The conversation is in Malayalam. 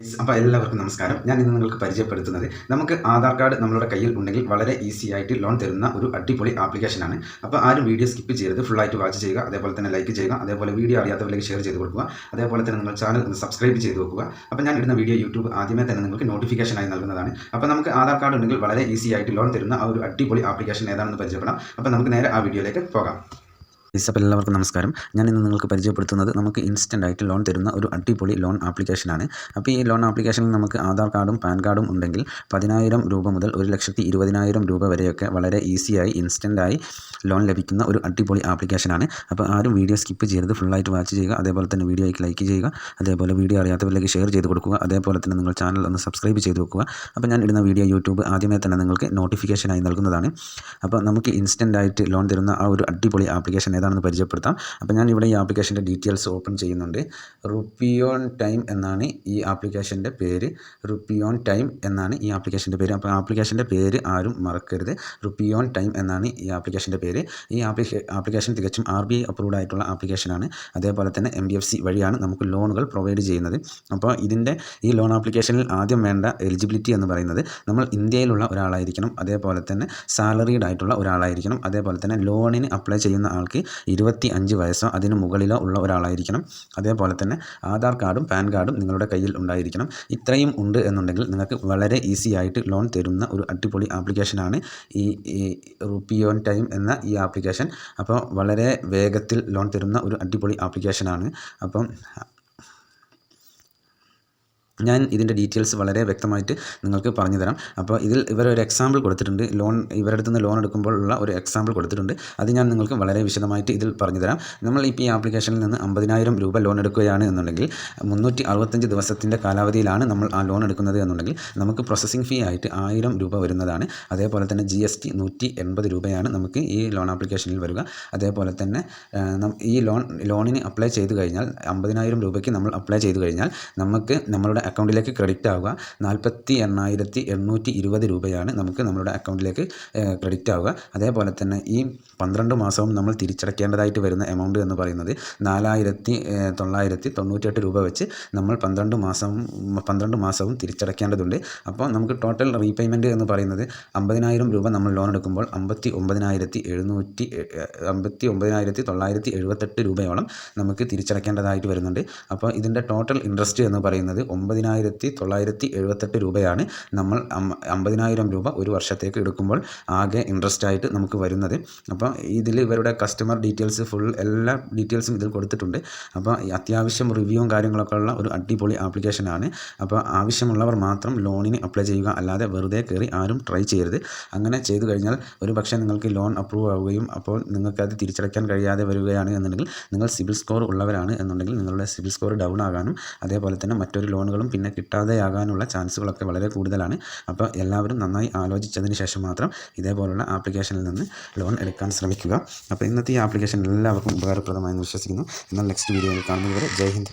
അപ്പോൾ എല്ലാവർക്കും നമസ്കാരം. ഞാൻ ഇന്ന് നിങ്ങൾക്ക് പരിചയപ്പെടുത്തുന്നത് നമുക്ക് ആധാർ കാർഡ് നമ്മളുടെ കയ്യിൽ ഉണ്ടെങ്കിൽ വളരെ ഈസി ആയിട്ട് ലോൺ തരുന്ന ഒരു അടിപൊളി ആപ്ലിക്കേഷനാണ്. അപ്പോൾ ആരും വീഡിയോ സ്കിപ്പ് ചെയ്യരുത്, ഫുള്ളായിട്ട് വാച്ച് ചെയ്യുക. അതേപോലെ തന്നെ ലൈക്ക് ചെയ്യുക. അതേപോലെ വീഡിയോ അറിയാത്തവരിലേക്ക് ഷെയർ ചെയ്ത് കൊടുക്കുക. അതേപോലെ തന്നെ നിങ്ങൾ ചാനൽ ഒന്ന് സബ്സ്ക്രൈബ് ചെയ്ത് വെക്കുക. അപ്പോൾ ഞാൻ ഇടുന്ന വീഡിയോ യൂട്യൂബ് ആദ്യമേ തന്നെ നിങ്ങൾക്ക് നോട്ടിഫിക്കേഷനായി നൽകുന്നതാണ്. അപ്പോൾ നമുക്ക് ആധാർ കാർഡ് ഉണ്ടെങ്കിൽ വളരെ ഈസി ആയിട്ട് ലോൺ തരുന്ന ആ ഒരു അടിപൊളി ആപ്ലിക്കേഷൻ ഏതാണെന്ന് പരിചയപ്പെടാം. അപ്പോൾ നമുക്ക് നേരെ ആ വീഡിയോയിലേക്ക് പോകാം. അപ്പോൾ എല്ലാവർക്കും നമസ്കാരം. ഞാൻ ഇന്ന് നിങ്ങൾക്ക് പരിചയപ്പെടുത്തുന്നത് നമുക്ക് ഇൻസ്റ്റൻ്റ് ആയിട്ട് ലോൺ തരുന്ന ഒരു അടിപൊളി ലോൺ ആപ്ലിക്കേഷനാണ്. അപ്പോൾ ഈ ലോൺ ആപ്ലിക്കേഷനിൽ നമുക്ക് ആധാർ കാർഡും പാൻ കാർഡും ഉണ്ടെങ്കിൽ 10,000 രൂപ മുതൽ 1,20,000 രൂപ വരെയൊക്കെ വളരെ ഈസിയായി ഇൻസ്റ്റൻ്റായി ലോൺ ലഭിക്കുന്ന ഒരു അടിപൊളി ആപ്ലിക്കേഷനാണ്. അപ്പോൾ ആരും വീഡിയോ സ്കിപ്പ് ചെയ്യരുത്, ഫുള്ളായിട്ട് വാച്ച് ചെയ്യുക. അതേപോലെ തന്നെ വീഡിയോയ്ക്ക് ലൈക്ക് ചെയ്യുക. അതേപോലെ വീഡിയോ അറിയാത്തവരിലേക്ക് ഷെയർ ചെയ്ത് കൊടുക്കുക. അതേപോലെ തന്നെ നിങ്ങൾ ചാനൽ ഒന്ന് സബ്സ്ക്രൈബ് ചെയ്ത് വെക്കുക. അപ്പോൾ ഞാൻ ഇടുന്ന വീഡിയോ യൂട്യൂബ് ആദ്യമേ തന്നെ നിങ്ങൾക്ക് നോട്ടിഫിക്കേഷനായി നൽകുന്നതാണ്. അപ്പോൾ നമുക്ക് ഇൻസ്റ്റൻ്റ് ആയിട്ട് ലോൺ തരുന്ന ആ ഒരു അടിപൊളി ആപ്ലിക്കേഷൻ ഏതാണെന്ന് പരിചയപ്പെടുത്താം. അപ്പോൾ ഞാൻ ഇവിടെ ഈ ആപ്ലിക്കേഷൻ്റെ ഡീറ്റെയിൽസ് ഓപ്പൺ ചെയ്യുന്നുണ്ട്. റുപ്പിയോൺ ടൈം എന്നാണ് ഈ ആപ്ലിക്കേഷൻ്റെ പേര്. റുപ്പിയോൺ ടൈം എന്നാണ് ഈ ആപ്ലിക്കേഷൻ്റെ പേര്. അപ്പോൾ ആപ്ലിക്കേഷൻ്റെ പേര് ആരും മറക്കരുത്. റുപ്പിയോൺ ടൈം എന്നാണ് ഈ ആപ്ലിക്കേഷൻ്റെ പേര്. ഈ ആപ്ലിക്കേഷൻ തികച്ചും RBI അപ്രൂവ്ഡ് ആയിട്ടുള്ള ആപ്ലിക്കേഷനാണ്. അതേപോലെ തന്നെ MBFC വഴിയാണ് നമുക്ക് ലോണുകൾ പ്രൊവൈഡ് ചെയ്യുന്നത്. അപ്പോൾ ഈ ലോൺ ആപ്ലിക്കേഷനിൽ ആദ്യം വേണ്ട എലിജിബിലിറ്റി എന്ന് പറയുന്നത് നമ്മൾ ഇന്ത്യയിലുള്ള ഒരാളായിരിക്കണം. അതേപോലെ തന്നെ സാലറീഡ് ആയിട്ടുള്ള ഒരാളായിരിക്കണം. അതേപോലെ തന്നെ ലോണിന് അപ്ലൈ ചെയ്യുന്ന ആൾക്ക് 25 വയസ്സോ അതിന് മുകളിലോ ഉള്ള ഒരാളായിരിക്കണം. അതേപോലെ തന്നെ ആധാർ കാർഡും പാൻ കാർഡും നിങ്ങളുടെ കയ്യിൽ ഉണ്ടായിരിക്കണം. ഇത്രയും ഉണ്ട് എന്നുണ്ടെങ്കിൽ നിങ്ങൾക്ക് വളരെ ഈസി ആയിട്ട് ലോൺ തരുന്ന ഒരു അടിപൊളി ആപ്ലിക്കേഷനാണ് ഈ റുപ്പിയോൺ ടൈം എന്ന ഈ ആപ്ലിക്കേഷൻ. അപ്പോൾ വളരെ വേഗത്തിൽ ലോൺ തരുന്ന ഒരു അടിപൊളി ആപ്ലിക്കേഷനാണ്. അപ്പം ഞാൻ ഇതിൻ്റെ ഡീറ്റെയിൽസ് വളരെ വ്യക്തമായിട്ട് നിങ്ങൾക്ക് പറഞ്ഞു തരാം. അപ്പോൾ ഇതിൽ ഇവരൊരു എക്സാമ്പിൾ കൊടുത്തിട്ടുണ്ട്. ഇവരുടെ അടുത്ത് നിന്ന് ലോൺ എടുക്കുമ്പോൾ ഉള്ള ഒരു എക്സാമ്പിൾ കൊടുത്തിട്ടുണ്ട്. അത് ഞാൻ നിങ്ങൾക്ക് വളരെ വിശദമായിട്ട് ഇതിൽ പറഞ്ഞു തരാം. നമ്മൾ ഇപ്പോൾ ഈ ആപ്ലിക്കേഷനിൽ നിന്ന് 50,000 രൂപ ലോൺ എടുക്കുകയാണ് എന്നുണ്ടെങ്കിൽ 365 ദിവസത്തിൻ്റെ കാലാവധിയിലാണ് നമ്മൾ ആ ലോൺ എടുക്കുന്നത് എന്നുണ്ടെങ്കിൽ നമുക്ക് പ്രോസസ്സിംഗ് ഫീ ആയിട്ട് 1000 രൂപ വരുന്നതാണ്. അതേപോലെ തന്നെ GST 180 രൂപയാണ് നമുക്ക് ഈ ലോൺ ആപ്ലിക്കേഷനിൽ വരിക. അതേപോലെ തന്നെ ഈ ലോണിന് അപ്ലൈ ചെയ്ത് കഴിഞ്ഞാൽ 50,000 രൂപയ്ക്ക് നമ്മൾ അപ്ലൈ ചെയ്ത് കഴിഞ്ഞാൽ നമുക്ക് നമ്മളുടെ അക്കൗണ്ടിലേക്ക് ക്രെഡിറ്റ് ആവുക 48,820 രൂപയാണ് നമുക്ക് നമ്മളുടെ അക്കൗണ്ടിലേക്ക് ക്രെഡിറ്റ് ആവുക. അതേപോലെ തന്നെ ഈ 12 മാസവും നമ്മൾ തിരിച്ചടയ്ക്കേണ്ടതായിട്ട് വരുന്ന എമൗണ്ട് എന്ന് പറയുന്നത് 4,998 രൂപ വെച്ച് നമ്മൾ 12 മാസവും തിരിച്ചടയ്ക്കേണ്ടതുണ്ട്. അപ്പോൾ നമുക്ക് ടോട്ടൽ റീപേയ്മെൻറ്റ് എന്ന് പറയുന്നത് 50,000 രൂപ നമ്മൾ ലോൺ എടുക്കുമ്പോൾ 59,978 രൂപയോളം നമുക്ക് തിരിച്ചടയ്ക്കേണ്ടതായിട്ട് വരുന്നുണ്ട്. അപ്പോൾ ഇതിൻ്റെ ടോട്ടൽ ഇൻട്രസ്റ്റ് എന്ന് പറയുന്നത് 9,978 രൂപയാണ് നമ്മൾ 50,000 രൂപ ഒരു വർഷത്തേക്ക് എടുക്കുമ്പോൾ ആകെ ഇൻട്രസ്റ്റ് ആയിട്ട് നമുക്ക് വരുന്നത്. അപ്പോൾ ഇതിൽ ഇവരുടെ കസ്റ്റമർ ഡീറ്റെയിൽസ് എല്ലാ ഡീറ്റെയിൽസും ഇതിൽ കൊടുത്തിട്ടുണ്ട്. അപ്പോൾ അത്യാവശ്യം റിവ്യൂവും കാര്യങ്ങളൊക്കെ ഉള്ള ഒരു അടിപൊളി ആപ്ലിക്കേഷനാണ്. അപ്പോൾ ആവശ്യമുള്ളവർ മാത്രം ലോണിന് അപ്ലൈ ചെയ്യുക, അല്ലാതെ വെറുതെ കയറി ആരും ട്രൈ ചെയ്യരുത്. അങ്ങനെ ചെയ്തു കഴിഞ്ഞാൽ ഒരു പക്ഷേ നിങ്ങൾക്ക് ലോൺ അപ്രൂവ് ആവുകയും അപ്പോൾ നിങ്ങൾക്കത് തിരിച്ചടയ്ക്കാൻ കഴിയാതെ വരികയാണ് എന്നുണ്ടെങ്കിൽ നിങ്ങൾ സിബിൽ സ്കോർ ഉള്ളവരാണ് എന്നുണ്ടെങ്കിൽ നിങ്ങളുടെ സിബിൽ സ്കോർ ഡൗൺ ആകാനും അതേപോലെ തന്നെ മറ്റൊരു ലോണുകളും പിന്നെ കിട്ടാതെയാകാനുള്ള ചാൻസുകളൊക്കെ വളരെ കൂടുതലാണ്. അപ്പോൾ എല്ലാവരും നന്നായി ആലോചിച്ചതിന് ശേഷം മാത്രം ഇതേപോലുള്ള ആപ്ലിക്കേഷനിൽ നിന്ന് ലോൺ എടുക്കാൻ ശ്രമിക്കുക. അപ്പോൾ ഇന്നത്തെ ഈ ആപ്ലിക്കേഷൻ എല്ലാവർക്കും ഉപകാരപ്രദമായെന്ന് വിശ്വസിക്കുന്നു. എന്നാൽ നെക്സ്റ്റ് വീഡിയോയിൽ കാണുന്നതുവരെ ജയ് ഹിന്ദ്.